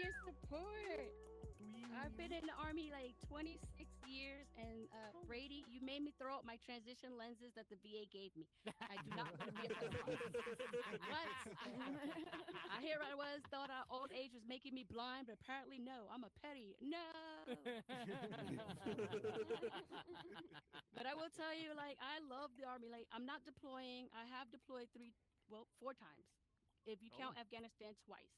your support. I've been in the army like 26 years, and Brady, you made me throw out my transition lenses that the VA gave me. I do not want to be a pilot. What? I hear I was thought our old age was making me blind, but apparently no. I'm a petty. No. But I will tell you, like, I love the army. Like, I'm not deploying. I have deployed four times, if you count Oh. Afghanistan twice,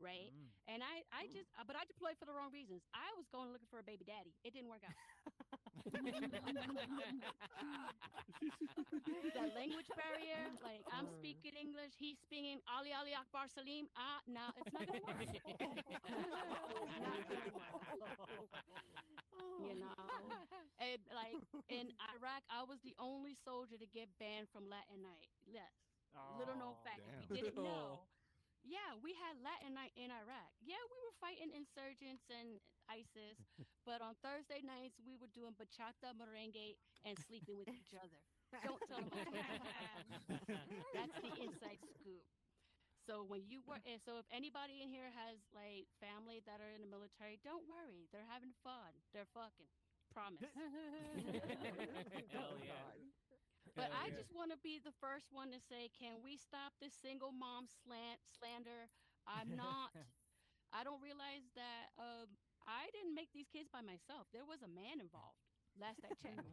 right? Mm. And I Ooh. just, but I deployed for the wrong reasons. I was going looking for a baby daddy. It didn't work out. That language barrier, like I'm Mm. speaking English, he's speaking Ali Ali Akbar Salim. Ah, no, it's not gonna work. It's not gonna work. You know, and like in Iraq, I was the only soldier to get banned from Latin night. Yes, little known Oh. fact. If you Damn. didn't Oh, know, yeah, we had Latin night in Iraq. Yeah, we were fighting insurgents and ISIS, but on Thursday nights we were doing bachata, merengue, and sleeping with each other. Don't tell them I told you. That's the inside scoop. So when you were, so if anybody in here has like family that are in the military, don't worry, they're having fun. They're fucking. Promise. hell Oh yeah. God. But Hell I yeah. just want to be the first one to say, can we stop this single mom slander? I'm not. I don't realize that I didn't make these kids by myself. There was a man involved. Last I checked.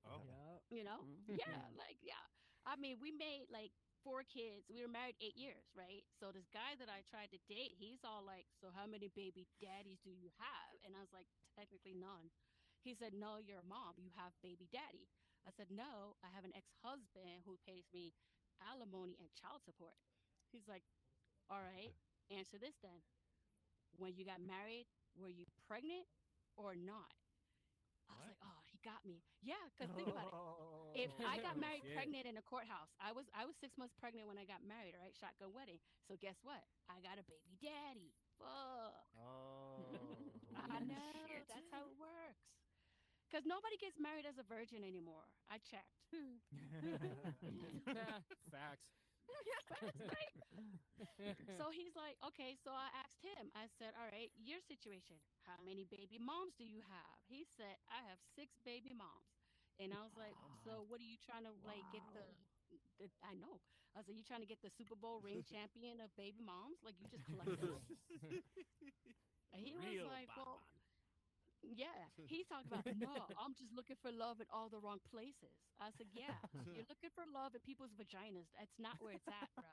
Oh. Yep. You know? Yeah, Mhm. like yeah. I mean, we made like four kids. We were married 8 years, right? So this guy that I tried to date, he's all like, "So how many baby daddies do you have?" And I was like, "Technically none." He said, "No, you're a mom. You have baby daddy." I said, "No, I have an ex-husband who pays me alimony and child support." He's like, "All right, answer this then. When you got married, were you pregnant or not?" I was What? like, "Oh, he got me." Yeah, because think about it. If I got Oh. Oh married shit. pregnant in a courthouse, I was 6 months pregnant when I got married, right? Shotgun wedding. So guess what? I got a baby daddy. Fuck. I Oh. Holy know. shit. That's how it works. Because nobody gets married as a virgin anymore. I checked. Facts. Facts, right? So he's like, okay. So I asked him, I said, all right, your situation. How many baby moms do you have? He said, I have six baby moms. And I was like, Oh Wow. so my. what are you trying to like get Wow. I know. I was like, you trying to get the Super Bowl ring champion of baby moms? Like you just collecting them? And he was Real like, well, Batman. yeah. He talked about, no, I'm just looking for love in all the wrong places. I said, yeah, you're looking for love in people's vaginas. That's not where it's at, bro.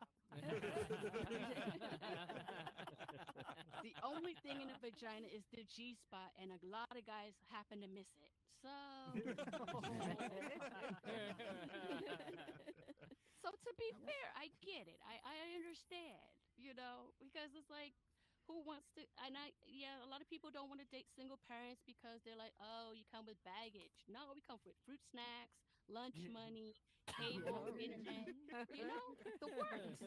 The only thing in a vagina is the G spot, and a lot of guys happen to miss it. So, so to be fair, I get it. I understand, because it's like, who wants to? And yeah, a lot of people don't want to date single parents because they're like, oh, you come with baggage. No, we come with fruit snacks, lunch money, cable, Yep. internet. The works.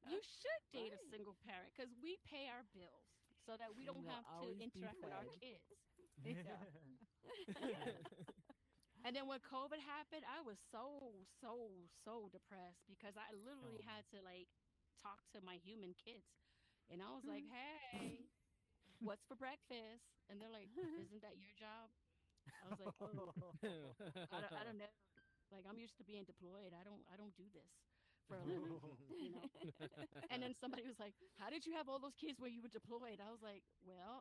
You should date a Right. single parent because we pay our bills so that we And don't you'll have to always be interact with our fed. kids. Yeah. Yeah. And then when COVID happened, I was so, so, so depressed because I literally Oh. had to like talk to my human kids. And I was like, hey, what's for breakfast? And they're like, isn't that your job? I was like, oh, I don't know. Like I'm used to being deployed. I don't do this for a living, you know. And then somebody was like, "How did you have all those kids when you were deployed?" I was like, "Well,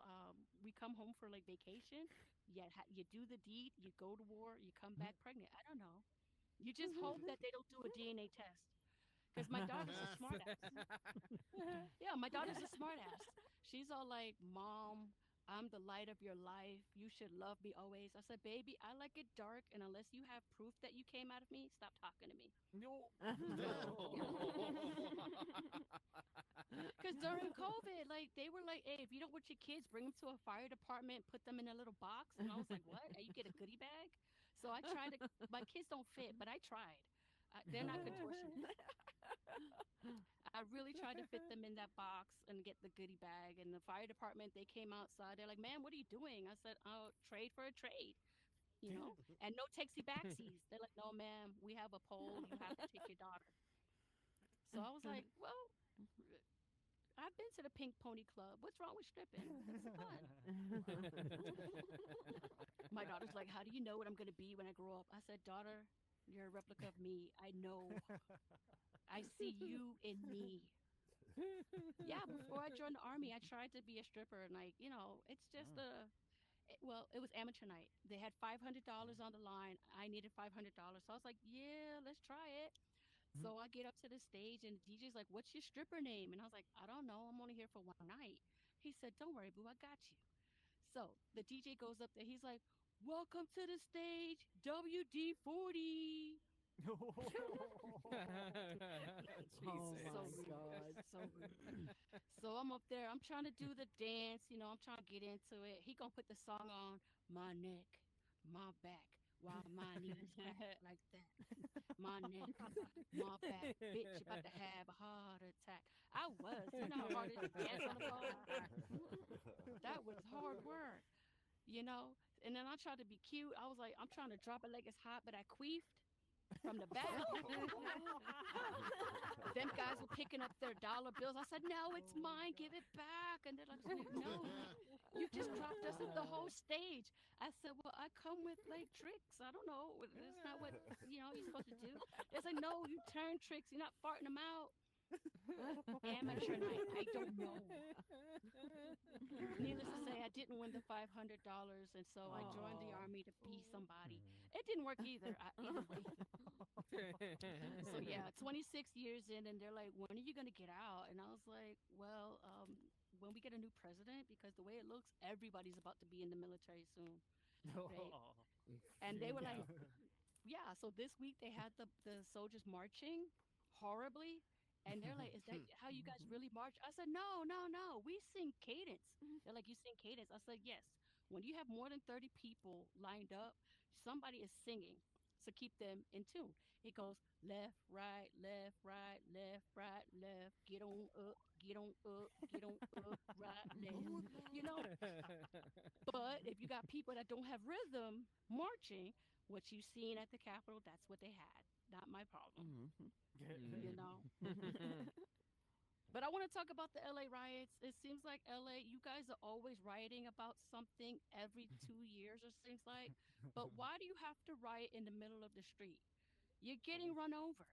we come home for like vacation. You do the deed. You go to war. You come back pregnant. I don't know. You just hope that they don't do a DNA test." Because my daughter's a smartass. Yeah, my daughter's a smartass. She's all like, "Mom, I'm the light of your life. You should love me always." I said, "Baby, I like it dark, and unless you have proof that you came out of me, stop talking to me." No. Because during COVID, like they were like, "Hey, if you don't want your kids, bring them to a fire department, put them in a little box." And I was like, "What? You get a goodie bag?" So I tried to. My kids don't fit, but I tried. They're not contortionist. I really tried to fit them in that box and get the goodie bag. And the fire department, they came outside. They're like, "Man, what are you doing?" I said, "Oh, trade for a trade." And no takesy backsies. They're like, "No, ma'am, we have a poll. You have to take your daughter." So I was like, well, been to the Pink Pony Club. What's wrong with stripping? It's fun. My daughter's like, how do you know what I'm going to be when I grow up? I said, daughter, you're a replica of me. I know. I see you in me. Yeah, before I joined the army, I tried to be a stripper, and like, it's just well, it was amateur night. They had $500 on the line. I needed $500, so I was like, yeah, let's try it. So I get up to the stage, and the DJ's like, "What's your stripper name?" And I was like, "I don't know. I'm only here for one night." He said, "Don't worry, boo. I got you." So the DJ goes up there. He's like, "Welcome to the stage, WD-40." Oh Jesus. So my rude. God. So rude. So I'm up there. I'm trying to do the dance. I'm trying to get into it. He gonna put the song on my neck, my back, while my knees crack like that. My neck, my back. Bitch, about to have a heart attack. I was. You know how hard it is to dance on the pole? That was hard work, you know? And then I tried to be cute. I was like, I'm trying to drop it like it's hot, but I queefed from the back. Them guys were picking up their dollar bills. I said, "No, it's mine. Give it back." And they're like, "No, you just dropped us at the whole stage." I said, "Well, I come with like tricks. I don't know. It's not what you're supposed to do." They said, "No, you turn tricks. You're not farting them out." Amateur night. I don't know. Needless to say, I didn't win the $500, and so I joined the Oh. army to be somebody. It didn't work either. Either way. So yeah, 26 years in, and they're like, "When are you gonna get out?" And I was like, "Well, when we get a new president, because the way it looks, everybody's about to be in the military soon, right?" And they were Yeah. like, "Yeah." So this week they had the soldiers marching horribly, and they're like, "Is that how you guys really march?" I said, "No, no, no. We sing cadence." They're like, "You sing cadence?" I said, "Yes. When you have more than 30 people lined up, somebody is singing." So keep them in tune. It goes left, right, left, right, left, right, left. Get on up, get on up, right, left. You know, but if you got people that don't have rhythm marching, what you seen at the Capitol, that's what they had. Not my problem, you know. But I want to talk about the LA riots. It seems like LA, you guys are always rioting about something every 2 years, it seems like. But why do you have to riot in the middle of the street? You're getting run over.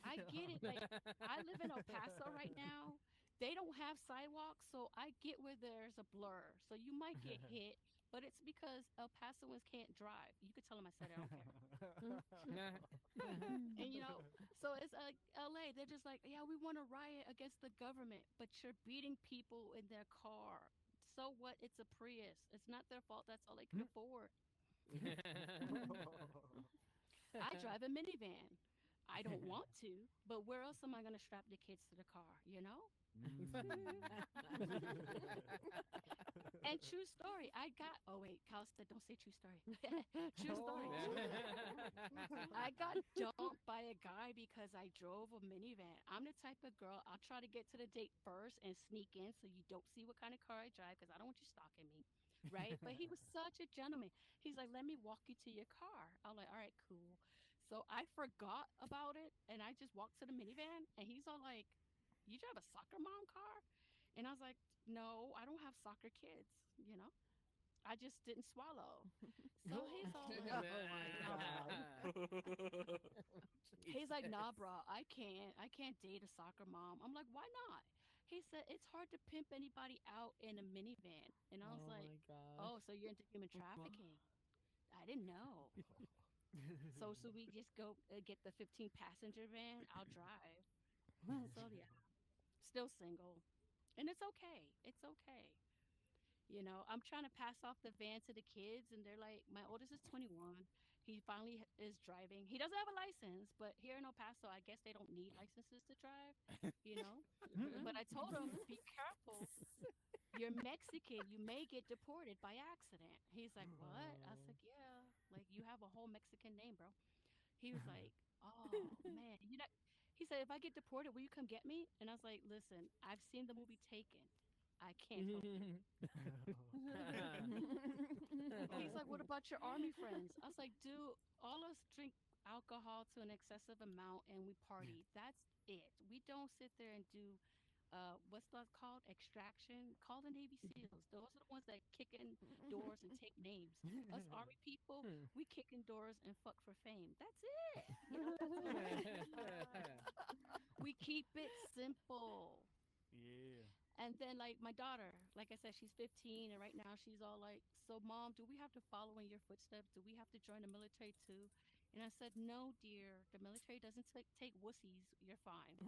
I get it. Like, I live in El Paso right now. They don't have sidewalks, so I get where there's a blur. So you might get hit, but it's because El Pasoans can't drive. You could tell them I said I don't care. And so it's like LA, they're just like, yeah, we want to riot against the government, but you're beating people in their car. So what? It's a Prius. It's not their fault. That's all they can afford. I drive a minivan. I don't want to, but where else am I going to strap the kids to the car, you know? And true story, oh wait, Calsta, don't say true story. True story. I got dumped by a guy because I drove a minivan. I'm the type of girl, I'll try to get to the date first and sneak in so you don't see what kind of car I drive because I don't want you stalking me. Right? But he was such a gentleman. He's like, let me walk you to your car. I'm like, all right, cool. So I forgot about it and I just walked to the minivan and he's all like, you drive a soccer mom car? And I was like, no, I don't have soccer kids. I just didn't swallow. So he's all like, Oh my God. he's like, Jesus. nah, bro, I can't date a soccer mom. I'm like, why not? He said, it's hard to pimp anybody out in a minivan. And I was Oh like, my oh, gosh. so you're into human trafficking? I didn't know. So we just go get the 15 passenger van. I'll drive. So yeah, still single. And it's okay. It's okay. I'm trying to pass off the van to the kids, and they're like, my oldest is 21. He finally is driving. He doesn't have a license, but here in El Paso, I guess they don't need licenses to drive, you know? But I told him, be careful. You're Mexican. You may get deported by accident. He's like, what? I Oh. said, yeah. Like, you have a whole Mexican name, bro. He was like, oh, man. He said, if I get deported, will you come get me? And I was like, listen, I've seen the movie Taken. I can't help you. He's like, "What about your army friends?" I was like, "Dude, all us drink alcohol to an excessive amount and we party. That's it. We don't sit there and do what's that called? Extraction. Call the Navy SEALs. Those are the ones that kick in doors and take names. Us Army people, we kick in doors and fuck for fame. That's it. You know, that's all we do. We keep it simple. Yeah. And then, like my daughter, like I said, she's 15, and right now she's all like, "So, mom, do we have to follow in your footsteps? Do we have to join the military too?" And I said, "No, dear. The military doesn't take wussies. You're fine.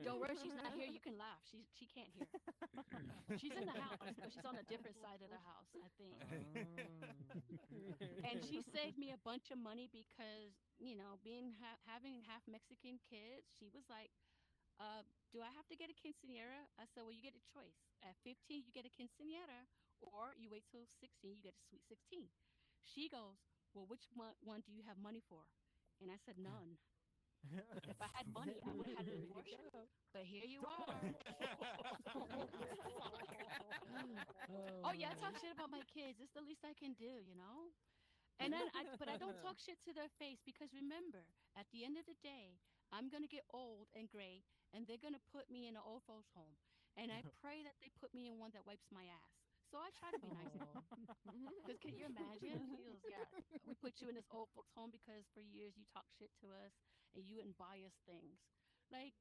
Don't worry, she's not here. You can laugh. She can't hear. She's in the house, but she's on a different side of the house, I think." And she saved me a bunch of money because, being having half Mexican kids, she was like, uh, "Do I have to get a quinceanera?" I said, "Well, you get a choice. At 15, you get a quinceanera, or you wait till 16, you get a sweet 16." She goes, "Well, which one do you have money for?" And I said, "None. If I had money, I would have had an There you abortion. go. But here you are." Oh Oh yeah, I talk my. shit about my kids. It's the least I can do. And then but I don't talk shit to their face because remember, at the end of the day, I'm gonna get old and gray, and they're gonna put me in an old folks home, and I pray that they put me in one that wipes my ass. So I try to be nice to them. Oh. Because can you imagine? Feels yeah, we put you in this old folks home because for years you talk shit to us and you wouldn't buy us things. Like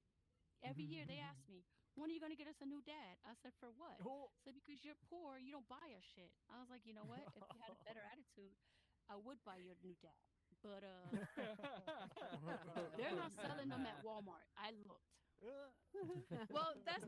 every year they ask me, "When are you gonna get us a new dad?" I said, "For what?" Oh. I said, "Because you're poor, you don't buy us shit." I was like, "You know what? If you had a better attitude, I would buy your new dad." But they're not selling them at Walmart. I looked. Well, that's